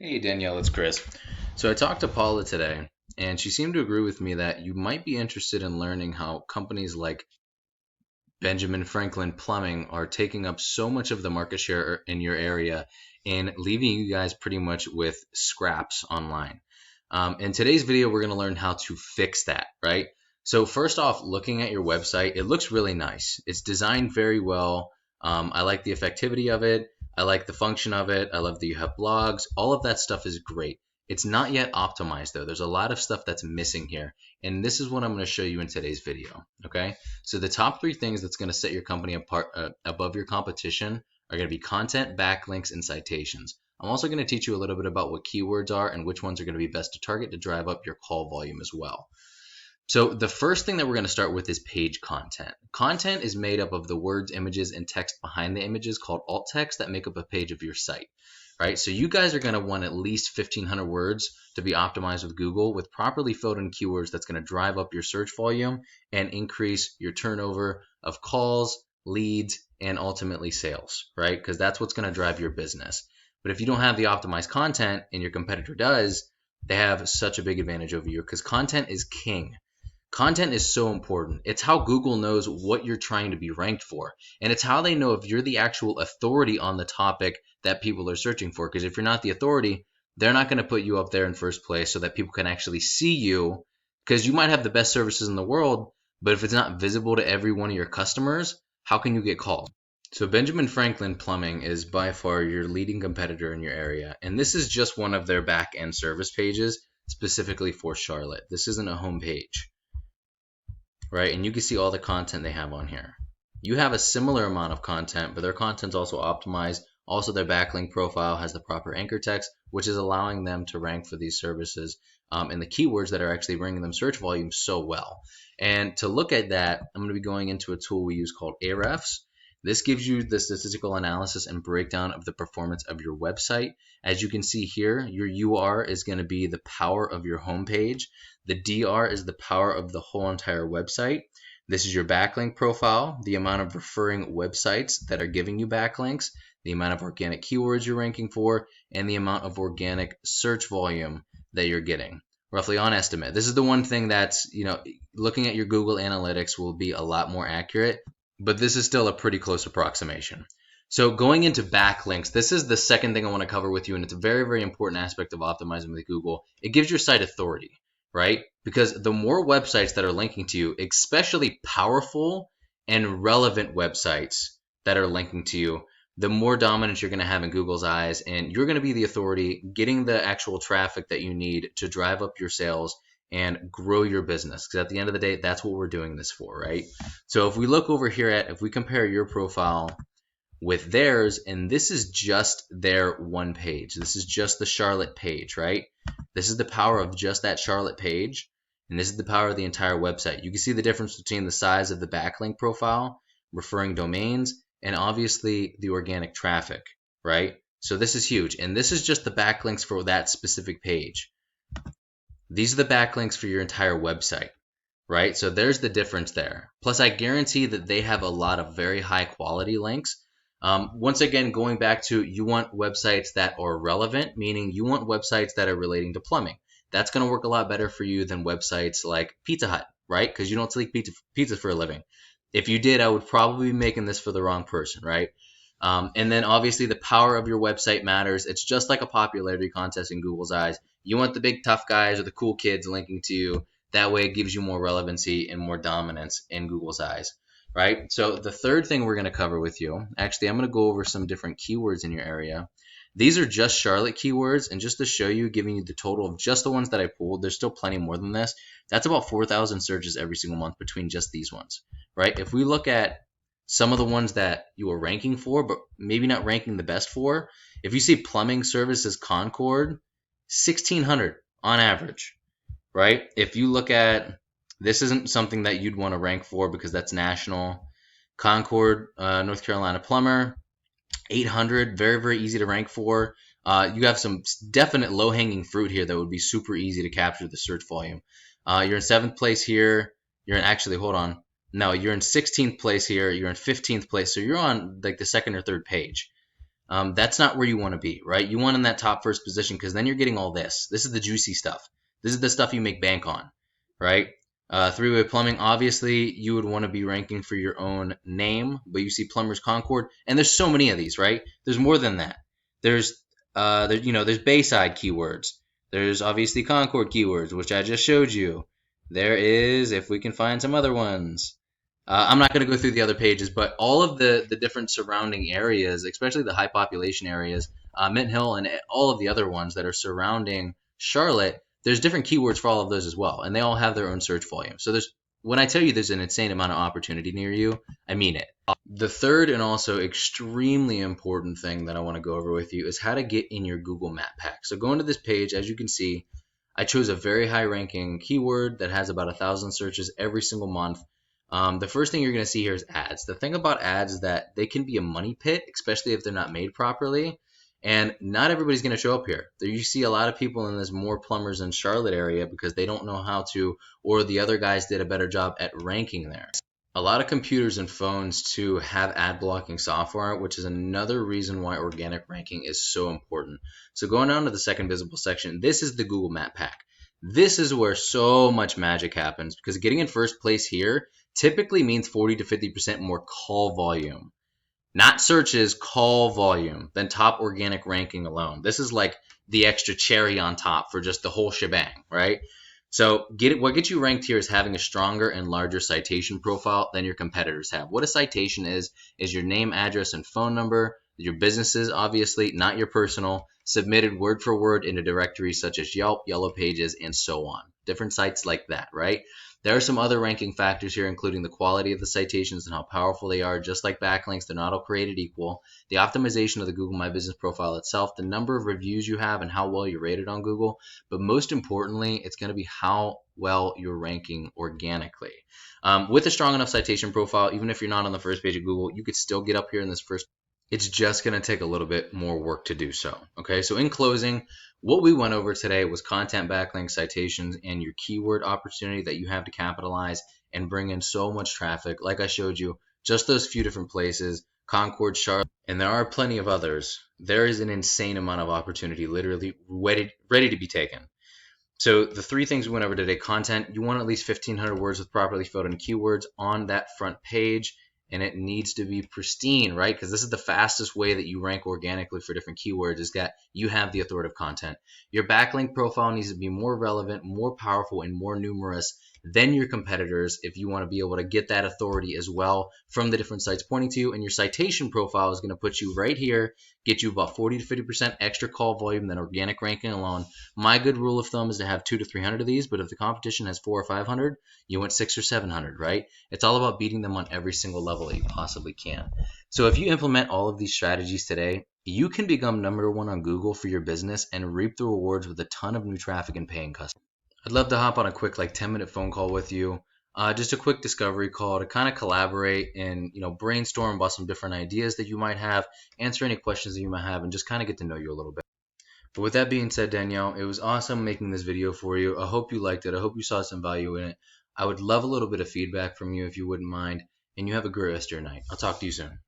Hey Danielle, it's Chris. So I talked to Paula today, and she seemed to agree with me that you might be interested in learning how companies like Benjamin Franklin Plumbing are taking up so much of the market share in your area and leaving you guys pretty much with scraps online. In today's video, we're going to learn how to fix that, right? So first off, looking at your website, it looks really nice. It's designed very well. I like the effectivity of it. I like the function of it. I love that you have blogs. All of that stuff is great. It's not yet optimized though. There's a lot of stuff that's missing here. And this is what I'm going to show you in today's video, okay? So the top three things that's going to set your company apart above your competition are going to be content, backlinks, and citations. I'm also going to teach you a little bit about what keywords are and which ones are going to be best to target to drive up your call volume as well. So the first thing that we're going to start with is page content. Content is made up of the words, images, and text behind the images called alt text that make up a page of your site. Right? So you guys are going to want at least 1,500 words to be optimized with Google with properly filled in keywords that's going to drive up your search volume and increase your turnover of calls, leads, and ultimately sales, right? Because that's what's going to drive your business. But if you don't have the optimized content and your competitor does, they have such a big advantage over you because content is king. Content is so important. It's how Google knows what you're trying to be ranked for. And it's how they know if you're the actual authority on the topic that people are searching for. Because if you're not the authority, they're not going to put you up there in first place so that people can actually see you. Because you might have the best services in the world, but if it's not visible to every one of your customers, how can you get called? So Benjamin Franklin Plumbing is by far your leading competitor in your area. And this is just one of their back-end service pages specifically for Charlotte. This isn't a home page. Right? And you can see all the content they have on here. You have a similar amount of content, but their content's also optimized. Also, their backlink profile has the proper anchor text, which is allowing them to rank for these services and the keywords that are actually bringing them search volume so well. And to look at that, I'm going to be going into a tool we use called Ahrefs. This gives you the statistical analysis and breakdown of the performance of your website. As you can see here, your UR is going to be the power of your homepage. The DR is the power of the whole entire website. This is your backlink profile, the amount of referring websites that are giving you backlinks, the amount of organic keywords you're ranking for, and the amount of organic search volume that you're getting, roughly on estimate. This is the one thing that's, looking at your Google Analytics will be a lot more accurate, but this is still a pretty close approximation. So going into backlinks, this is the second thing I want to cover with you, and it's a very, very important aspect of optimizing with Google. It gives your site authority, right? Because the more websites that are linking to you, especially powerful and relevant websites that are linking to you, the more dominance you're going to have in Google's eyes, and you're going to be the authority getting the actual traffic that you need to drive up your sales and grow your business. Because at the end of the day, that's what we're doing this for, right? So if we look over here if we compare your profile with theirs, and this is just their one page. This is just the Charlotte page, right? This is the power of just that Charlotte page, and this is the power of the entire website. You can see the difference between the size of the backlink profile, referring domains, and obviously the organic traffic, right? So this is huge, and this is just the backlinks for that specific page. These are the backlinks for your entire website, right? So there's the difference there. Plus, I guarantee that they have a lot of very high quality links. Once again, going back to you want websites that are relevant, meaning you want websites that are relating to plumbing. That's going to work a lot better for you than websites like Pizza Hut, right? Because you don't sell pizza for a living. If you did, I would probably be making this for the wrong person, right? And then obviously the power of your website matters. It's just like a popularity contest in Google's eyes. You want the big tough guys or the cool kids linking to you. That way it gives you more relevancy and more dominance in Google's eyes. Right? So the third thing we're going to cover with you, actually, I'm going to go over some different keywords in your area. These are just Charlotte keywords, and just to show you, giving you the total of just the ones that I pulled, there's still plenty more than this. That's about 4,000 searches every single month between just these ones, right? If we look at some of the ones that you are ranking for, but maybe not ranking the best for, if you see plumbing services Concord, 1,600 on average, right? If you look at this isn't something that you'd want to rank for because that's national. Concord, North Carolina Plumber, 800, very, very easy to rank for. You have some definite low-hanging fruit here that would be super easy to capture the search volume. You're in 7th place here. You're in, actually, hold on. No, you're in 16th place here. You're in 15th place. So you're on like the second or third page. That's not where you want to be, right? You want in that top first position because then you're getting all this. This is the juicy stuff. This is the stuff you make bank on, right? Three-way plumbing, obviously, you would want to be ranking for your own name, but you see Plumbers Concord, and there's so many of these, right? There's more than that. There's Bayside keywords. There's obviously Concord keywords, which I just showed you. There is, if we can find some other ones. I'm not going to go through the other pages, but all of the different surrounding areas, especially the high population areas, Mint Hill and all of the other ones that are surrounding Charlotte, there's different keywords for all of those as well, and they all have their own search volume. So when I tell you there's an insane amount of opportunity near you, I mean it. The third and also extremely important thing that I want to go over with you is how to get in your Google Map Pack. So going to this page, as you can see, I chose a very high ranking keyword that has about 1,000 searches every single month. The first thing you're going to see here is ads. The thing about ads is that they can be a money pit, especially if they're not made properly. And not everybody's going to show up here. There you see a lot of people in this more plumbers in Charlotte area because they don't know how to, or the other guys did a better job at ranking there. A lot of computers and phones too have ad blocking software, which is another reason why organic ranking is so important. So going down to the second visible section, this is the Google Map Pack. This is where so much magic happens because getting in first place here typically means 40 to 50% more call volume. Not searches, call volume, than top organic ranking alone. This is like the extra cherry on top for just the whole shebang, right? So what gets you ranked here is having a stronger and larger citation profile than your competitors have. What a citation is your name, address, and phone number, your businesses, obviously, not your personal, submitted word for word into directories such as Yelp, Yellow Pages, and so on. Different sites like that, right? There are some other ranking factors here, including the quality of the citations and how powerful they are. Just like backlinks, they're not all created equal. The optimization of the Google My Business profile itself, the number of reviews you have, and how well you're rated on Google. But most importantly, it's going to be how well you're ranking organically. With a strong enough citation profile, even if you're not on the first page of Google, you could still get up here in this first. It's just going to take a little bit more work to do so. Okay, so in closing, what we went over today was content, backlinks, citations, and your keyword opportunity that you have to capitalize and bring in so much traffic. Like I showed you, just those few different places, Concord, Charlotte, and there are plenty of others. There is an insane amount of opportunity literally ready to be taken. So the three things we went over today: content, you want at least 1,500 words with properly filled in keywords on that front page. And it needs to be pristine, right? Because this is the fastest way that you rank organically for different keywords is that you have the authoritative content. Your backlink profile needs to be more relevant, more powerful, and more numerous than your competitors if you want to be able to get that authority as well from the different sites pointing to you. And your citation profile is going to put you right here, get you about 40 to 50% extra call volume than organic ranking alone. My good rule of thumb is to have 200 to 300 of these, but if the competition has 400 or 500, you want 600 or 700, right? It's all about beating them on every single level that you possibly can. So if you implement all of these strategies today, you can become #1 on Google for your business and reap the rewards with a ton of new traffic and paying customers. I'd love to hop on a quick 10-minute phone call with you. Just a quick discovery call to kind of collaborate and brainstorm about some different ideas that you might have, answer any questions that you might have, and just kind of get to know you a little bit. But with that being said, Danielle, it was awesome making this video for you. I hope you liked it. I hope you saw some value in it. I would love a little bit of feedback from you if you wouldn't mind. And you have a great rest of your night. I'll talk to you soon.